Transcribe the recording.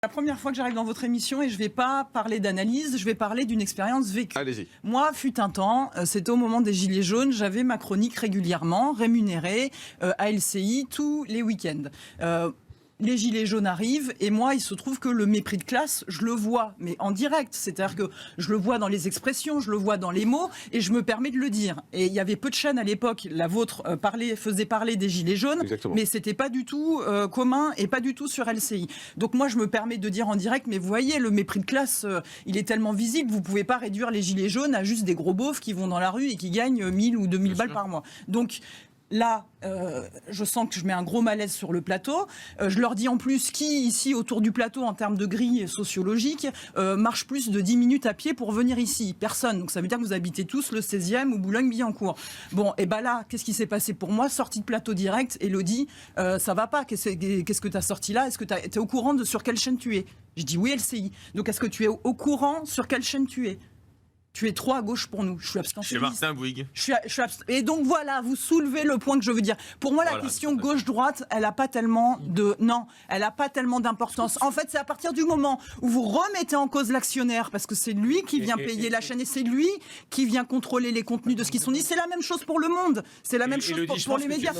La première fois que j'arrive dans votre émission et je ne vais pas parler d'analyse, je vais parler d'une expérience vécue. Allez-y. Moi, fut un temps, c'était au moment des Gilets jaunes, j'avais ma chronique régulièrement, rémunérée, à LCI, tous les week-ends. Les Gilets jaunes arrivent et moi, il se trouve que le mépris de classe, je le vois, mais en direct. C'est-à-dire que je le vois dans les expressions, je le vois dans les mots et je me permets de le dire. Et il y avait peu de chaînes à l'époque, la vôtre faisait parler des Gilets jaunes, Exactement. mais c'était pas du tout commun et pas du tout sur LCI. Donc moi, je me permets de dire en direct, mais vous voyez, le mépris de classe, il est tellement visible, vous pouvez pas réduire les Gilets jaunes à juste des gros beaufs qui vont dans la rue et qui gagnent 1000 ou 2000 balles par mois. Donc là, je sens que je mets un gros malaise sur le plateau. Je leur dis en plus qui, ici, autour du plateau, en termes de grille sociologique, marche plus de 10 minutes à pied pour venir ici. Personne. Donc ça veut dire que vous habitez tous le 16e ou Boulogne-Billancourt. Bon, et ben là, qu'est-ce qui s'est passé pour moi? Sortie de plateau direct, Élodie, ça va pas. Qu'est-ce que tu as sorti là? Est-ce que tu es au courant de sur quelle chaîne tu es? Je dis oui, LCI. Donc est-ce que tu es au courant sur quelle chaîne tu es? Tu es trop à gauche pour nous. Je suis abstentionniste. Chez Martin Bouygues. Et donc voilà, vous soulevez le point que je veux dire. Pour moi, la question gauche-droite, elle n'a pas tellement d'importance. En fait, c'est à partir du moment où vous remettez en cause l'actionnaire, parce que c'est lui qui vient payer la chaîne et c'est lui qui vient contrôler les contenus de ce qu'ils sont dit. C'est la même chose pour Le Monde. C'est la même chose pour les médias.